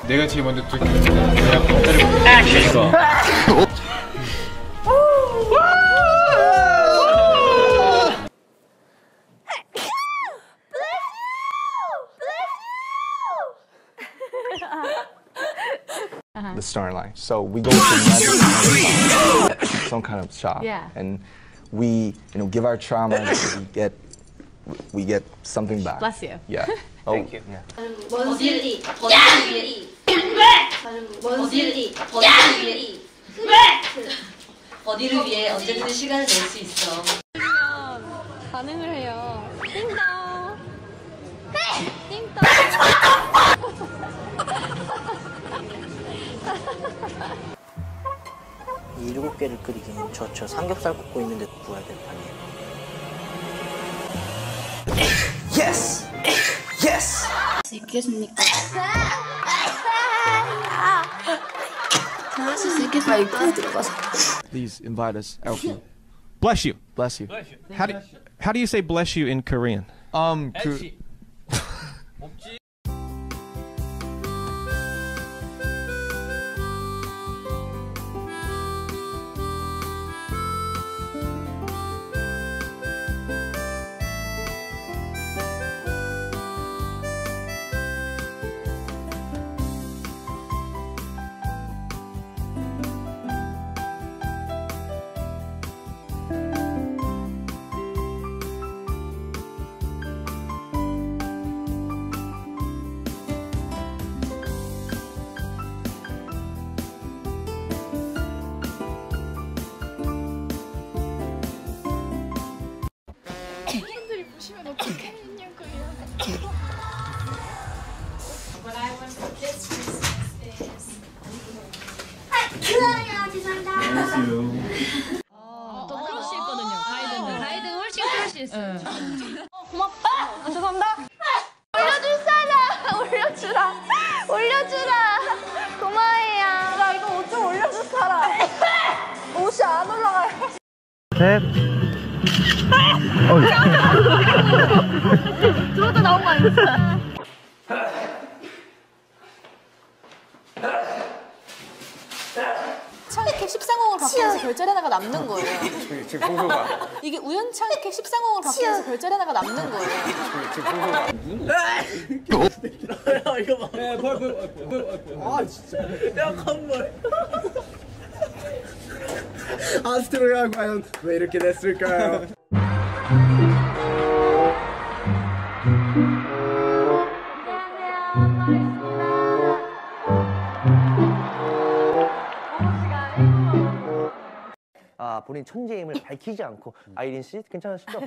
내가 제일 먼저 뚫게. 내가 액션. The storyline. So we go to some kind of shop, and we, give our trauma. we get something back. Bless you. Yeah. Oh, thank you. Yeah. 원딜리, 어디를 위해 언제든 시간을 낼 수 있어. 반응을 해요. 띵동. 띵동. 이 7개를 끓이기엔 저 삼겹살 굽고 있는데 구워야 될 판이에요. Yes! Yes! 있겠습니까? 잘하실 수 있겠습니까? 입구에 들어가서. Please invite us, Elkie. Bless you. Bless you. How do you say bless you in Korean? 보시면 어떻게 했냐고요. 더 크러쉬 했거든요. 가이드는 훨씬 크러쉬했어요. 고맙다. 죄송합니다. 올려줄 사람 올려주라. 고마워요. 나 이거 옷 좀 올려줄 사람. 옷이 안 올라가요. 셋. 들어도 나온 거 아니야? 우연찮게 13공을 바꾸면서 별자리 하나가 남는 거예요. 지금 풍소가. 이게 우연찮게 13공을 바꾸면서 별자리 하나가 남는 거예요. 이거 봐. 아 진짜. 야 건물. 아스트로야 과연 왜 이렇게 됐을까요? 본인 천재임을 밝히지 않고 아이린 씨 괜찮으시죠?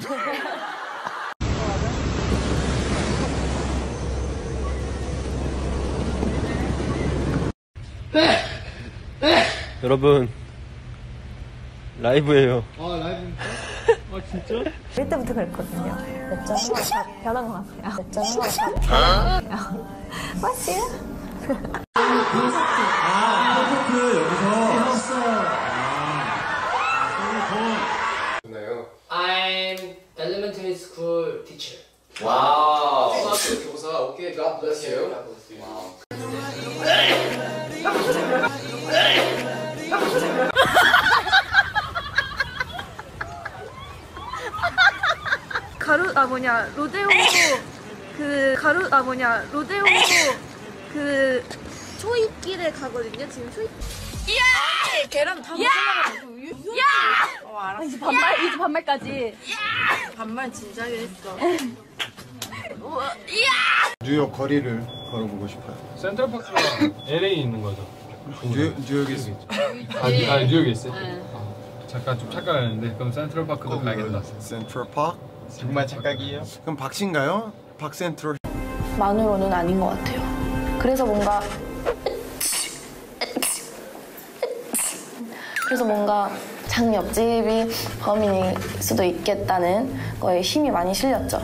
여러분 라이브예요. 라이브입니까? 진짜? 어릴 때부터 그랬거든요. 몇 점 하나 다 변한 것 같아요. 몇 점 하나 다 변한 것 같아요. 맞지? I'm elementary school teacher. 와우. 초등학교 교사. 오케이. God bless you. 와우. 로데오고 그 초입길에 가거든요. 지금 초입. 야! 계란 다 먹으려고. 야! 알았어. 이제 반말까지. 야! 반말 진작에 했어. 뉴욕 거리를 걸어보고 싶어요. 센트럴파크가 LA에 있는 거죠? 뉴욕에 있어. 뉴욕에 있어요? 잠깐 좀 착각했는데 그럼 센트럴파크도 가야겠다. 센트럴파크? 정말 착각이에요? 그럼 박씨인가요? 박센트럴. 만으로는 아닌 것 같아요. 그래서 뭔가 장 옆집이 범인일 수도 있겠다는 거에 힘이 많이 실렸죠.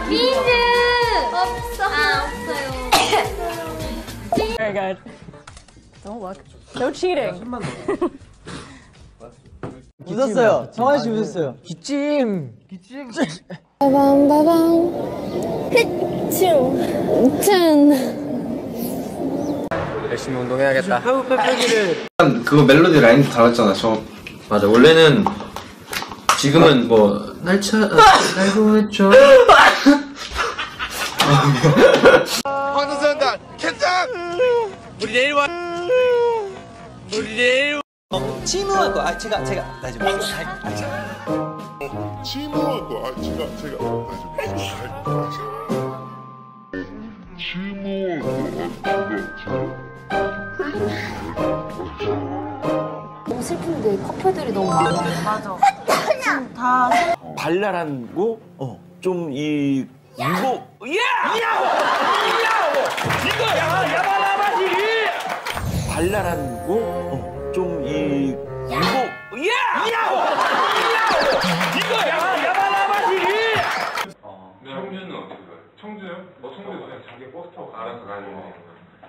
민즈! 없어요. Very good. Don't look. No cheating. 웃었어요. 정한 씨 웃었어요. 기침. 빠밤빠밤. 짠. 열심히 운동해야겠다. 그거 멜로디 라인 달았잖아. 저 맞아. 원래는 지금은 뭐 날차 알고 했죠. 황선단 캔장. 우리 내일 와. 우리 내일. 침무할 거. 제가 나중에. 침무할 거. 제가 너무 슬픈데 커플들이 너무 많아. 맞아. 다 발랄한 거, 좀 이 무거, 발랄한 거, 좀 이 무거, 청주는 어떻게 가요? 청주요? 청주 그냥 자기 버스 타고 알아서 가는 거.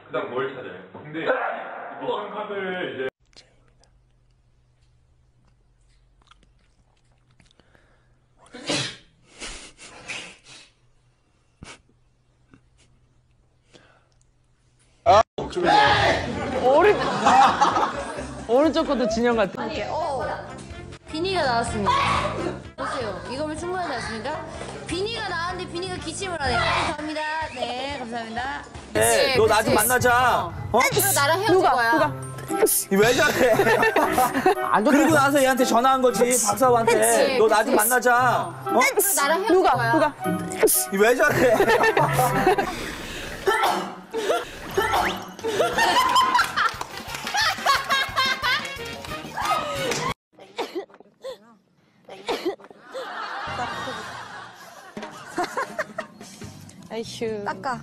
그다음 뭘 찾아요? 근데 미션 카드를 이제 오른쪽 것도 진영 같아. 비니가 나왔습니다. 보세요. 이거면 충분하지 않습니까? 비니가 나왔는데 비니가 기침을 하네요. 감사합니다. 네, 감사합니다. 네, 너 나 좀 만나자. 그리고 나랑 헤어질 거야. 왜 저래? 그리고 나서 얘한테 전화한 거지, 박사부한테. 너 나 좀 만나자. 그리고 나랑 헤어질 거야. 왜 저래? 아이슈. 닦아.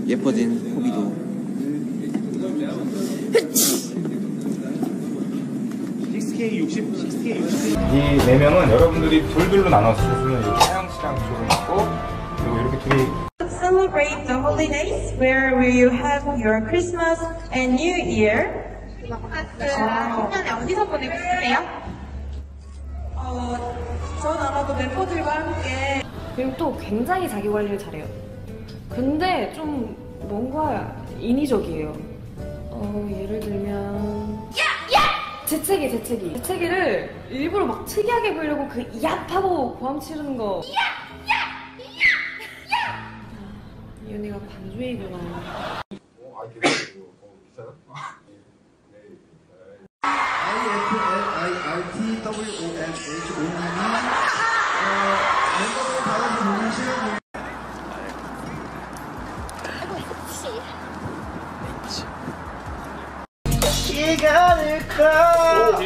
예뻐진 호비도. 이 4명은 여러분들이 둘둘로 나눠서 주는 하영 씨랑 조를 맞고 그리고 이렇게 둘이 Celebrate the holidays. Where will you have your Christmas and New Year? 신년에 어디서 보내고 싶으세요? 전 아마도 멤버들과 함께. 그리고 또 굉장히 자기 관리를 잘해요. 근데 좀 뭔가 인위적이에요. 예를 들면 재채기를 일부러 막 특이하게 보이려고 그 얍하고 고함 치르는 거. 이은이가 반주이구나. 시간을 가.